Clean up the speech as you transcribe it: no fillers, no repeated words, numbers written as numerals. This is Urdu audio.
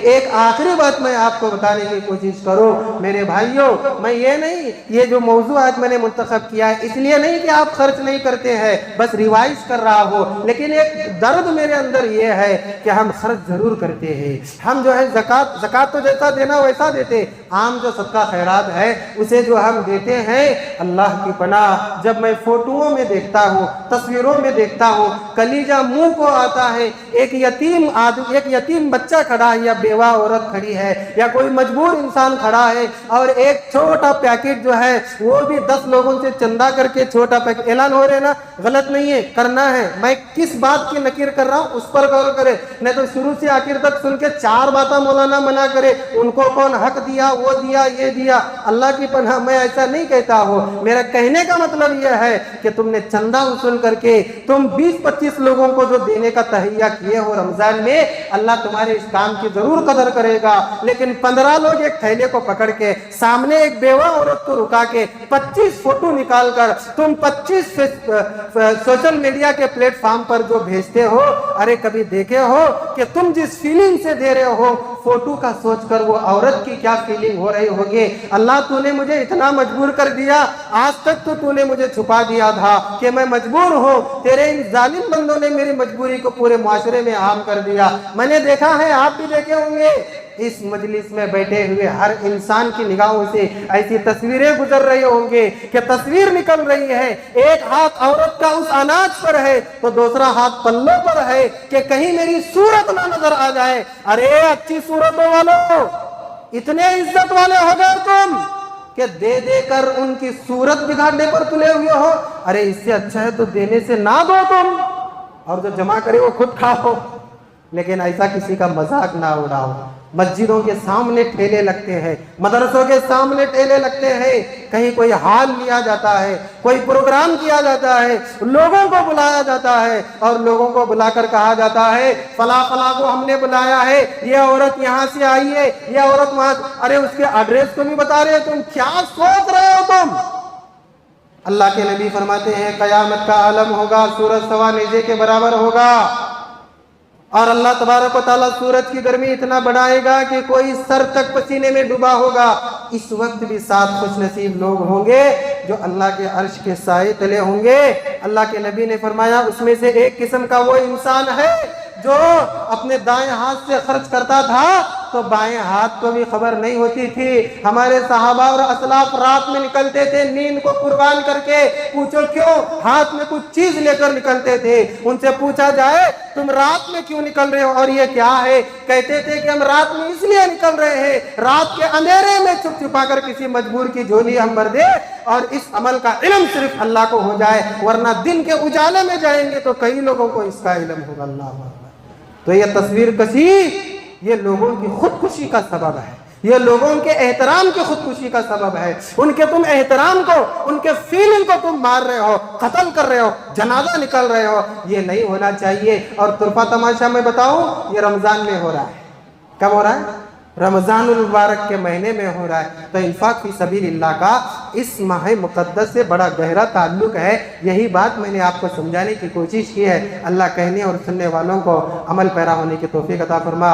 ایک آخری بات میں آپ کو بتانے کی کوشش کروں میرے بھائیوں، میں یہ جو موضوع آج میں نے منتخب کیا ہے اس لیے نہیں کہ آپ خرچ نہیں کرتے ہیں، بس ریوائز کر رہا ہو، لیکن ایک درد میرے اندر یہ ہے کہ ہم خرچ ضرور کرتے ہیں۔ ہم جو ہے زکوٰۃ تو جیسا دینا ویسا دیتے، عام جو صدقہ خیرات ہے اسے جو ہم دیتے ہیں، اللہ کی پناہ جب میں فوٹوؤں میں دیکھتا ہوں، تصویروں میں دیکھتا ہوں، کلیجہ منہ کو آتا ہے۔ ایک یتیم بچہ کھڑا ہے یا بیوہ عورت کھڑی ہے یا کوئی مجبور انسان کھڑا ہے، اور ایک چھوٹا پیکٹ جو ہے وہ بھی 10 لوگوں سے چندہ کر کے چھوٹا پیکٹ، اعلان ہو رہے نا، غلط نہیں ہے، کرنا ہے۔ میں کس بات کی نکیر کر رہا ہوں اس پر غور کرے، نہیں تو شروع سے آخر تک سن کے 4 باتیں مولانا منع کرے، ان کو کون حق دیا، وہ دیا، یہ دیا۔ اللہ کی پناہ میں ایسا نہیں کہتا ہوں، میرا کہنے کا مطلب یہ ہے کہ تم نے چندہ وصول کر کے تم 20-25 لوگوں کو جو دینے کا تہیہ کیے ہو رمضان میں، اللہ تمہارے اس کام کی ضرور قدر کرے گا۔ لیکن 15 لوگ ایک تھیلے کو پکڑ کے سامنے ایک بیوہ عورت کو رکا کے 25 فوٹو نکال کر تم 25 سوشل میڈیا کے پلیٹ فارم پر جو بھیجتے ہو، ارے کبھی دیکھے ہو کہ تم جس فیلنگ سے دے رہے ہو فوٹو کا سوچ کر وہ عورت کی کیا فیلنگ ہو رہی ہوگی؟ اللہ تو نے مجھے اتنا مجبور کر دیا، آج تک تو نے مجھے چھپا دیا تھا کہ میں مجبور ہوں، تیرے ان ظالم بندوں نے میری مجبوری کو پورے معاشرے میں عام کر دیا۔ میں نے دیکھا ہے، آپ بھی دیکھے ہوں گے، اس مجلس میں بیٹھے ہوئے ہر انسان کی نگاہوں سے ایسی تصویریں گزر رہے ہوں گے کہ تصویر نکل رہی ہے، ایک ہاتھ عورت کا اس اناج پر ہے تو دوسرا ہاتھ پلوں پر ہے کہ کہیں میری صورت نہ نظر آ جائے۔ ارے اچھی صورتوں والوں، اتنے عزت والے ہو گئے تم کہ دے دے کر ان کی صورت بگاڑنے پر تلے ہوئے ہو۔ ارے اس سے اچھا ہے تو دینے سے نہ دو تم، اور جو جمع کرے وہ خود کھاؤ، لیکن ایسا کسی کا مذاق نہ اڑاؤ۔ مسجدوں کے سامنے ٹھیلے لگتے ہیں، مدرسوں کے سامنے ٹھیلے لگتے ہیں، کہیں کوئی حال لیا جاتا ہے، کوئی پروگرام کیا جاتا ہے، لوگوں کو بلایا جاتا ہے اور لوگوں کو بلا کر کہا جاتا ہے فلاں فلاں کو ہم نے بلایا ہے، یہ عورت یہاں سے آئی ہے، یہ عورت وہاں۔ ارے اس کے ایڈریس کو بھی بتا رہے، تم کیا سوچ رہے ہو تم؟ اللہ کے نبی فرماتے ہیں قیامت کا عالم ہوگا، سورج سوا نیزے کے برابر ہوگا، اور اللہ تبارک و تعالیٰ سورج کی گرمی اتنا بڑھائے گا کہ کوئی سر تک پسینے میں ڈوبا ہوگا۔ اس وقت بھی 7 خوش نصیب لوگ ہوں گے جو اللہ کے عرش کے سائے تلے ہوں گے۔ اللہ کے نبی نے فرمایا اس میں سے ایک قسم کا وہ انسان ہے جو اپنے دائیں ہاتھ سے خرچ کرتا تھا تو بائیں ہاتھ کو بھی خبر نہیں ہوتی تھی۔ ہمارے صحابہ اور اسلاف رات میں نکلتے تھے نیند کو قربان کر کے، پوچھو کیوں؟ ہاتھ میں کچھ چیز لے کر نکلتے تھے۔ ان سے پوچھا جائے تم رات میں کیوں نکل رہے ہو اور یہ کیا ہے؟ کہتے تھے کہ ہم رات میں اس لیے نکل رہے ہیں، رات کے اندھیرے میں چھپ چھپا کر کسی مجبور کی جھولی ہم بھر دے اور اس عمل کا علم صرف اللہ کو ہو جائے، ورنہ دن کے اجالے میں جائیں گے تو کئی لوگوں کو اس کا علم ہوگا۔ اللہ اکبر۔ تو یہ تصویر کشی یہ لوگوں کی خودکشی کا سبب ہے، یہ لوگوں کے احترام کی خودکشی کا سبب ہے۔ ان کے تم احترام کو، ان کے فیلنگ کو تم مار رہے ہو، قتل کر رہے ہو، جنازہ نکل رہے ہو، یہ نہیں ہونا چاہیے۔ اور طرفہ تماشا میں بتاؤں، یہ رمضان میں ہو رہا ہے۔ کب ہو رہا ہے؟ رمضان المبارک کے مہینے میں ہو رہا ہے۔ تو انفاق فی سبیل اللہ کا اس ماہ مقدس سے بڑا گہرا تعلق ہے۔ یہی بات میں نے آپ کو سمجھانے کی کوشش کی ہے۔ اللہ کہنے اور سننے والوں کو عمل پیرا ہونے کی توفیق عطا فرما۔